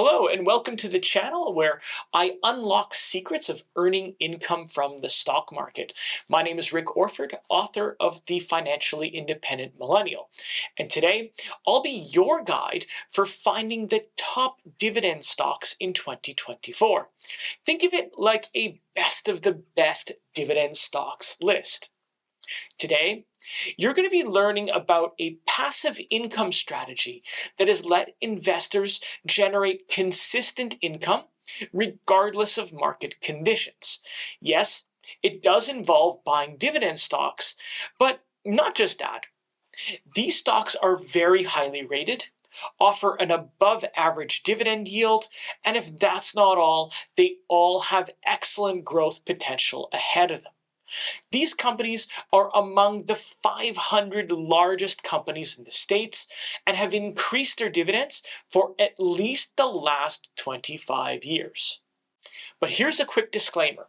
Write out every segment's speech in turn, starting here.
Hello and welcome to the channel where I unlock secrets of earning income from the stock market. My name is Rick Orford, author of the Financially Independent Millennial. And today I'll be your guide for finding the top dividend stocks in 2024. Think of it like a best of the best dividend stocks list. Today, you're going to be learning about a passive income strategy that has let investors generate consistent income regardless of market conditions. Yes, it does involve buying dividend stocks, but not just that. These stocks are very highly rated, offer an above average dividend yield, and if that's not all, they all have excellent growth potential ahead of them. These companies are among the 500 largest companies in the States and have increased their dividends for at least the last 25 years. But here's a quick disclaimer.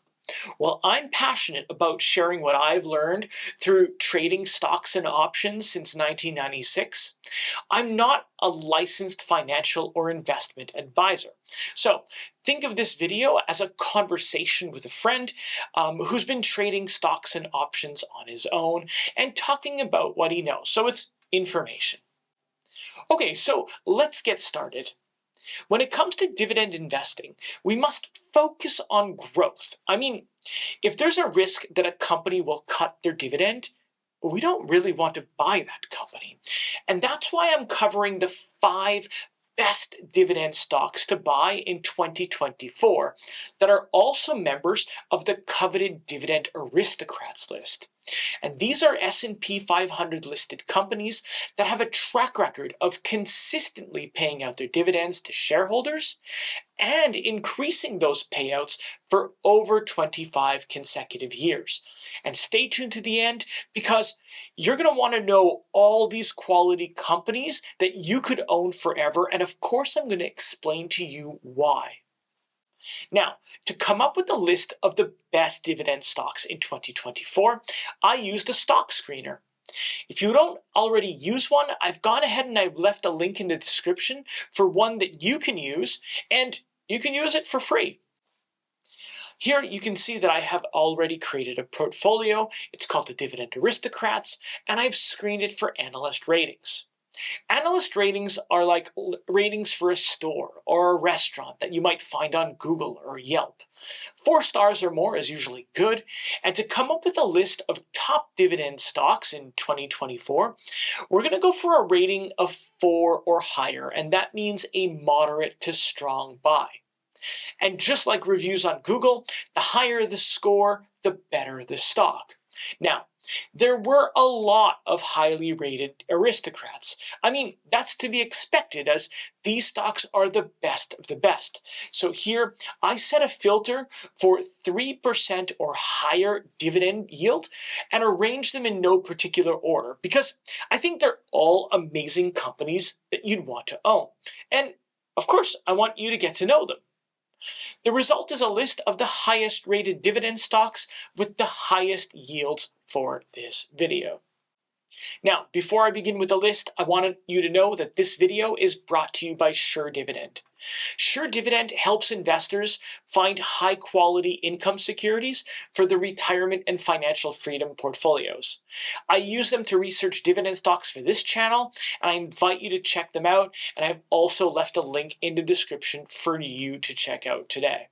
While I'm passionate about sharing what I've learned through trading stocks and options since 1996, I'm not a licensed financial or investment advisor. So think of this video as a conversation with a friend who's been trading stocks and options on his own and talking about what he knows. So it's information. Okay, so let's get started. When it comes to dividend investing, we must focus on growth. I mean, if there's a risk that a company will cut their dividend, we don't really want to buy that company. And that's why I'm covering the 5 best dividend stocks to buy in 2024 that are also members of the coveted Dividend Aristocrats list. And these are S&P 500 listed companies that have a track record of consistently paying out their dividends to shareholders and increasing those payouts for over 25 consecutive years. And stay tuned to the end because you're going to want to know all these quality companies that you could own forever. And of course, I'm going to explain to you why. Now, to come up with a list of the best dividend stocks in 2024, I used a stock screener. If you don't already use one, I've gone ahead and I've left a link in the description for one that you can use, and you can use it for free. Here you can see that I have already created a portfolio. It's called the Dividend Aristocrats, and I've screened it for analyst ratings. Analyst ratings are like ratings for a store or a restaurant that you might find on Google or Yelp. 4 stars or more is usually good, and to come up with a list of top dividend stocks in 2024, we're going to go for a rating of 4 or higher, and that means a moderate to strong buy. And just like reviews on Google, the higher the score, the better the stock. Now, there were a lot of highly rated aristocrats. I mean, that's to be expected as these stocks are the best of the best. So here, I set a filter for 3% or higher dividend yield and arranged them in no particular order because I think they're all amazing companies that you'd want to own. And of course, I want you to get to know them. The result is a list of the highest rated dividend stocks with the highest yields for this video. Now, before I begin with the list, I wanted you to know that this video is brought to you by SureDividend. SureDividend helps investors find high-quality income securities for their retirement and financial freedom portfolios. I use them to research dividend stocks for this channel, and I invite you to check them out, and I've also left a link in the description for you to check out today.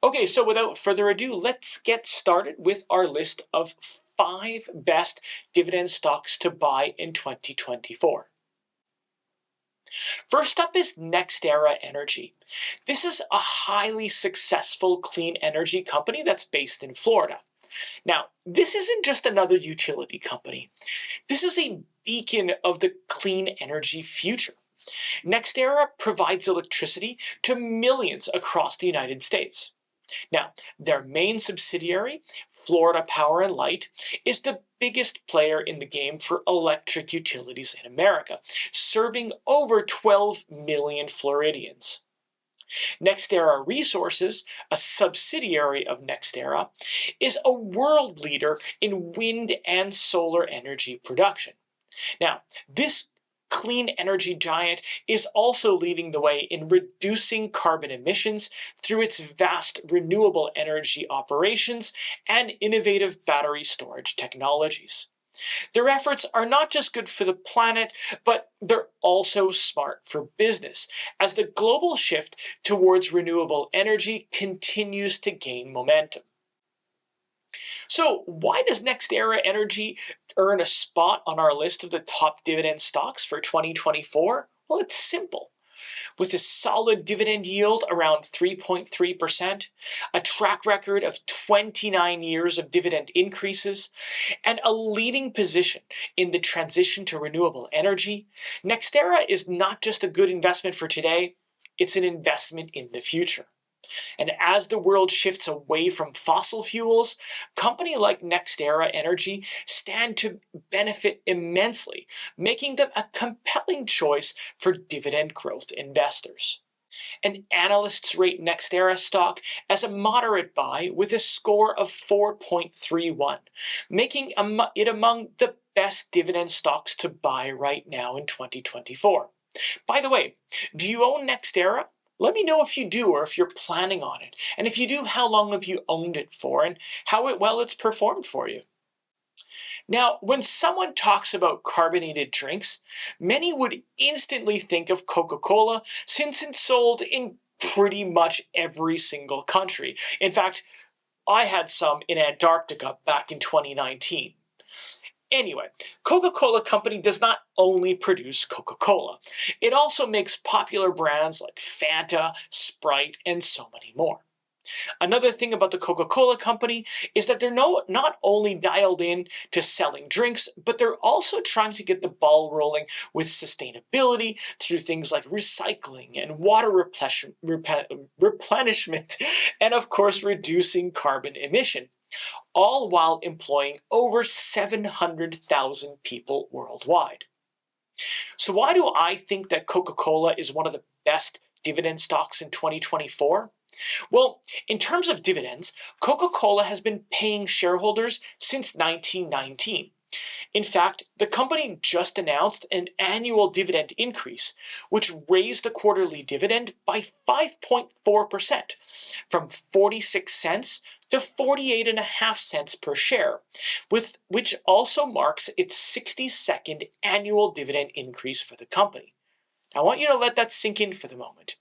Okay, so without further ado, let's get started with our list of 5 best dividend stocks to buy in 2024. First up is Nextera Energy. This is a highly successful clean energy company that's based in Florida. Now, this isn't just another utility company. This is a beacon of the clean energy future. Nextera provides electricity to millions across the United States. Now, their main subsidiary, Florida Power and Light, is the biggest player in the game for electric utilities in America, serving over 12 million Floridians. Nextera Resources, a subsidiary of Nextera, is a world leader in wind and solar energy production. Now, this clean energy giant is also leading the way in reducing carbon emissions through its vast renewable energy operations and innovative battery storage technologies. Their efforts are not just good for the planet, but they're also smart for business, as the global shift towards renewable energy continues to gain momentum. So, why does Nextera Energy earn a spot on our list of the top dividend stocks for 2024? Well, it's simple. With a solid dividend yield around 3.3%, a track record of 29 years of dividend increases, and a leading position in the transition to renewable energy, Nextera is not just a good investment for today, it's an investment in the future. And as the world shifts away from fossil fuels, companies like Nextera Energy stand to benefit immensely, making them a compelling choice for dividend growth investors. And analysts rate Nextera stock as a moderate buy with a score of 4.31, making it among the best dividend stocks to buy right now in 2024. By the way, do you own Nextera? Let me know if you do or if you're planning on it. And if you do, how long have you owned it for and how well it's performed for you? Now, when someone talks about carbonated drinks, many would instantly think of Coca Cola since it's sold in pretty much every single country. In fact, I had some in Antarctica back in 2019. Anyway, Coca Cola Company does not only produce Coca Cola. It also makes popular brands like Fanta, Sprite, and so many more. Another thing about the Coca Cola Company is that they're not only dialed in to selling drinks, but they're also trying to get the ball rolling with sustainability through things like recycling and water replenishment, and of course reducing carbon emission, all while employing over 700,000 people worldwide. So why do I think that Coca-Cola is one of the best dividend stocks in 2024? Well, in terms of dividends, Coca-Cola has been paying shareholders since 1919. In fact, the company just announced an annual dividend increase, which raised the quarterly dividend by 5.4%, from 46 cents to 48.5 cents per share, which also marks its 62nd annual dividend increase for the company. Now, I want you to let that sink in for the moment.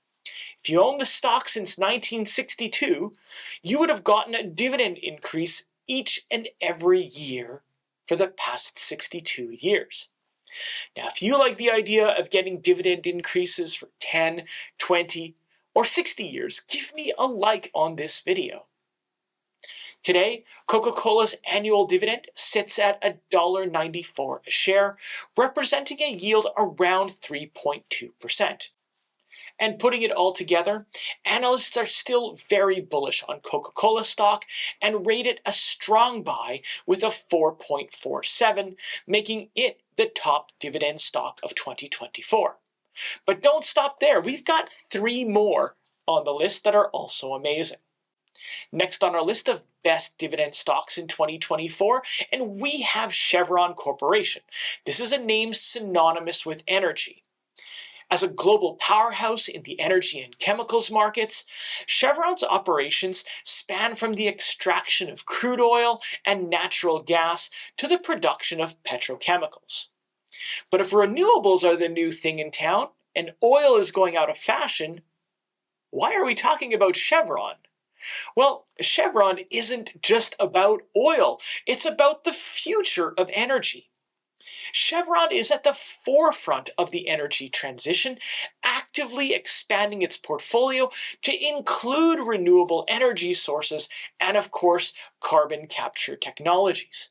If you own the stock since 1962, you would have gotten a dividend increase each and every year for the past 62 years. Now, if you like the idea of getting dividend increases for 10, 20, or 60 years, give me a like on this video. Today, Coca-Cola's annual dividend sits at $1.94 a share, representing a yield around 3.2%. And putting it all together, analysts are still very bullish on Coca-Cola stock and rate it a strong buy with a 4.47, making it the top dividend stock of 2024. But don't stop there. We've got 3 more on the list that are also amazing. Next on our list of best dividend stocks in 2024, and we have Chevron Corporation. This is a name synonymous with energy. As a global powerhouse in the energy and chemicals markets, Chevron's operations span from the extraction of crude oil and natural gas to the production of petrochemicals. But if renewables are the new thing in town and oil is going out of fashion, why are we talking about Chevron? Well, Chevron isn't just about oil, it's about the future of energy. Chevron is at the forefront of the energy transition, actively expanding its portfolio to include renewable energy sources and, of course, carbon capture technologies.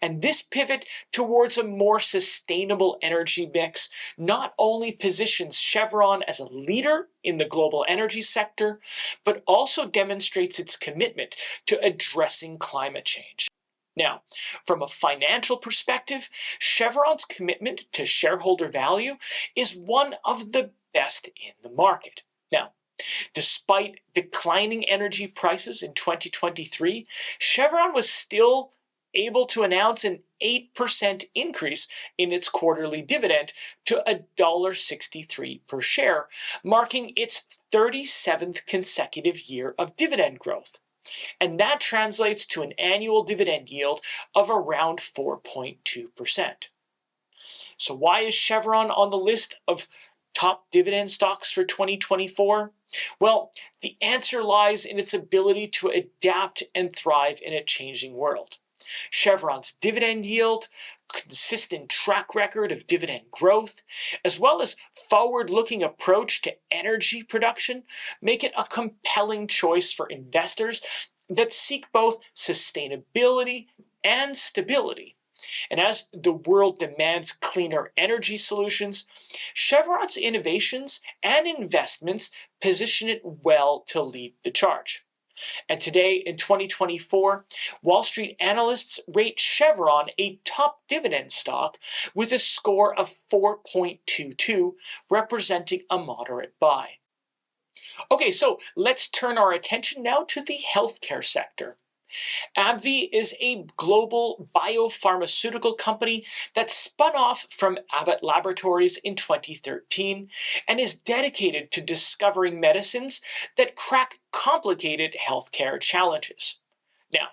And this pivot towards a more sustainable energy mix not only positions Chevron as a leader in the global energy sector, but also demonstrates its commitment to addressing climate change. Now, from a financial perspective, Chevron's commitment to shareholder value is one of the best in the market. Now, despite declining energy prices in 2023, Chevron was still able to announce an 8% increase in its quarterly dividend to $1.63 per share, marking its 37th consecutive year of dividend growth. And that translates to an annual dividend yield of around 4.2%. So why is Chevron on the list of top dividend stocks for 2024? Well, the answer lies in its ability to adapt and thrive in a changing world. Chevron's dividend yield, consistent track record of dividend growth, as well as forward-looking approach to energy production make it a compelling choice for investors that seek both sustainability and stability. And as the world demands cleaner energy solutions, Chevron's innovations and investments position it well to lead the charge. And today, in 2024, Wall Street analysts rate Chevron a top dividend stock with a score of 4.22, representing a moderate buy. Okay, so let's turn our attention now to the healthcare sector. Abbvie is a global biopharmaceutical company that spun off from Abbott Laboratories in 2013 and is dedicated to discovering medicines that crack complicated healthcare challenges. Now,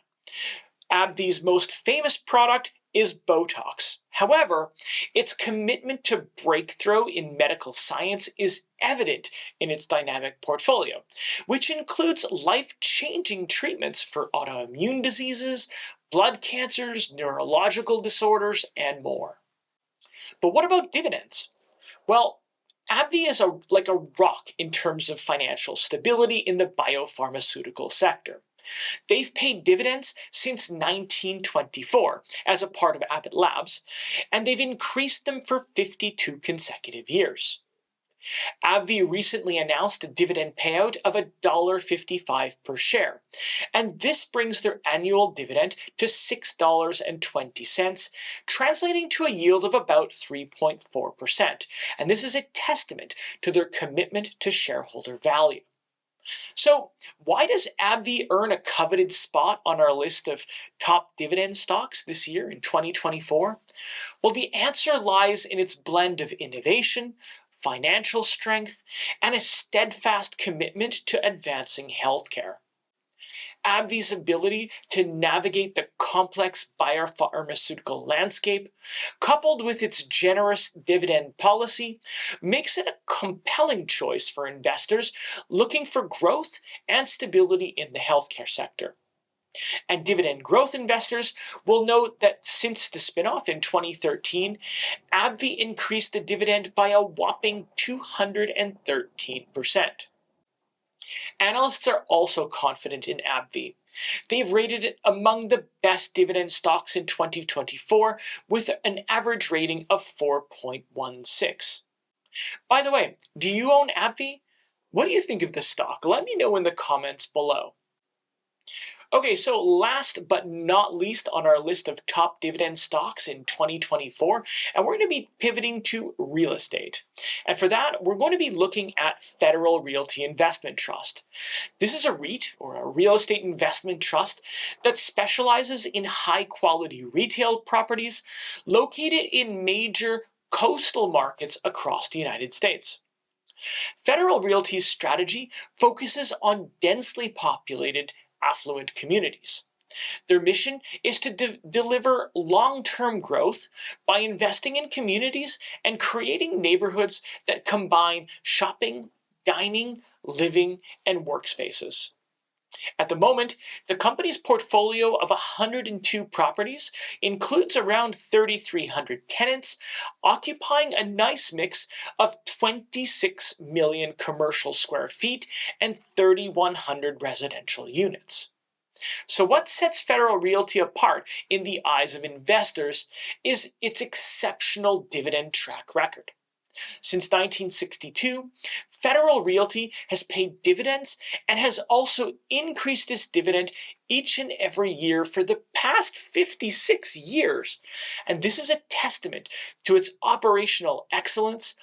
Abbvie's most famous product is Botox. However, its commitment to breakthrough in medical science is evident in its dynamic portfolio, which includes life-changing treatments for autoimmune diseases, blood cancers, neurological disorders, and more. But what about dividends? Well, Abbvie is like a rock in terms of financial stability in the biopharmaceutical sector. They've paid dividends since 1924 as a part of Abbott Labs, and they've increased them for 52 consecutive years. Abbvie recently announced a dividend payout of $1.55 per share, and this brings their annual dividend to $6.20, translating to a yield of about 3.4%. And this is a testament to their commitment to shareholder value. So, why does Abbvie earn a coveted spot on our list of top dividend stocks this year in 2024? Well, the answer lies in its blend of innovation, financial strength, and a steadfast commitment to advancing healthcare. Abbvie's ability to navigate the complex biopharmaceutical landscape, coupled with its generous dividend policy, makes it a compelling choice for investors looking for growth and stability in the healthcare sector. And dividend growth investors will note that since the spinoff in 2013, Abbvie increased the dividend by a whopping 213%. Analysts are also confident in Abbvie. They've rated it among the best dividend stocks in 2024 with an average rating of 4.16. By the way, do you own Abbvie? What do you think of the stock? Let me know in the comments below. Okay, so last but not least on our list of top dividend stocks in 2024, and we're going to be pivoting to real estate. And for that, we're going to be looking at Federal Realty Investment Trust. This is a REIT, or a real estate investment trust, that specializes in high-quality retail properties located in major coastal markets across the United States. Federal Realty's strategy focuses on densely populated affluent communities. Their mission is to deliver long-term growth by investing in communities and creating neighborhoods that combine shopping, dining, living, and workspaces. At the moment, the company's portfolio of 102 properties includes around 3,300 tenants, occupying a nice mix of 26 million commercial square feet and 3,100 residential units. So what sets Federal Realty apart in the eyes of investors is its exceptional dividend track record. Since 1962, Federal Realty has paid dividends and has also increased its dividend each and every year for the past 56 years. And this is a testament to its operational excellence,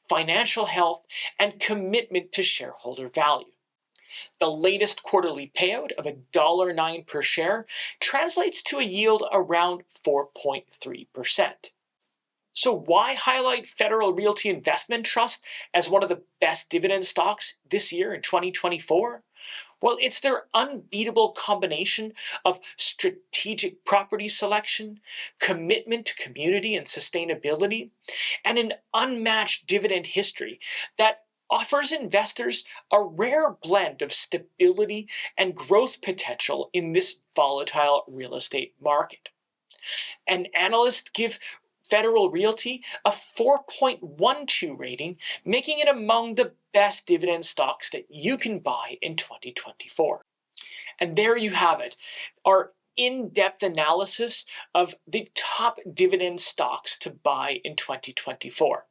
financial health, and commitment to shareholder value. The latest quarterly payout of $1.09 per share translates to a yield around 4.3%. So why highlight Federal Realty Investment Trust as one of the best dividend stocks this year in 2024? Well, it's their unbeatable combination of strategic property selection, commitment to community and sustainability, and an unmatched dividend history that offers investors a rare blend of stability and growth potential in this volatile real estate market. And analysts give Federal Realty a 4.12 rating, making it among the best dividend stocks that you can buy in 2024. And there you have it, our in-depth analysis of the top dividend stocks to buy in 2024.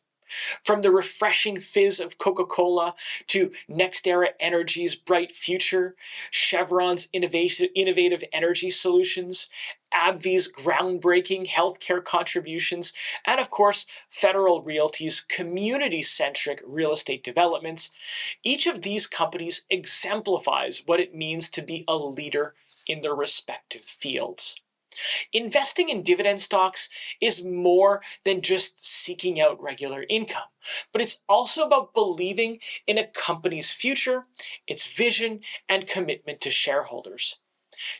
From the refreshing fizz of Coca Cola to Nextera Energy's bright future, Chevron's innovative energy solutions, Abbvie's groundbreaking healthcare contributions, and of course, Federal Realty's community-centric real estate developments, each of these companies exemplifies what it means to be a leader in their respective fields. Investing in dividend stocks is more than just seeking out regular income, but it's also about believing in a company's future, its vision, and commitment to shareholders.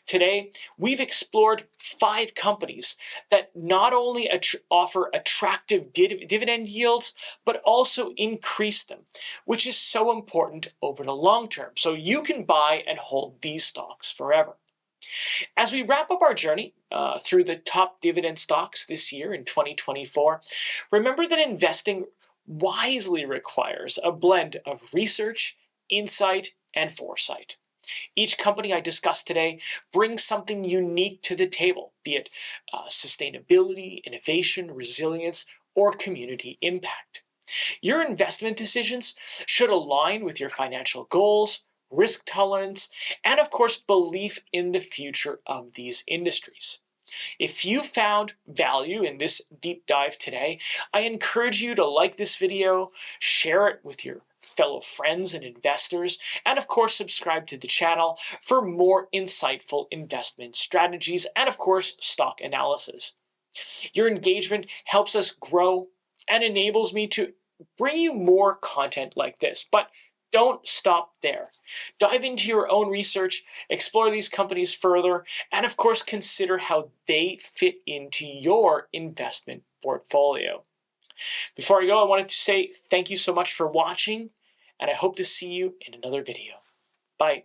Today, we've explored 5 companies that not only offer attractive dividend yields, but also increase them, which is so important over the long term. So you can buy and hold these stocks forever. As we wrap up our journey through the top dividend stocks this year in 2024, remember that investing wisely requires a blend of research, insight, and foresight. Each company I discussed today brings something unique to the table, be it sustainability, innovation, resilience, or community impact. Your investment decisions should align with your financial goals, risk tolerance, and of course, belief in the future of these industries. If you found value in this deep dive today, I encourage you to like this video, share it with your fellow friends and investors, and of course, subscribe to the channel for more insightful investment strategies and of course, stock analysis. Your engagement helps us grow and enables me to bring you more content like this, but don't stop there. Dive into your own research, explore these companies further, and of course, consider how they fit into your investment portfolio. Before I go, I wanted to say thank you so much for watching, and I hope to see you in another video. Bye.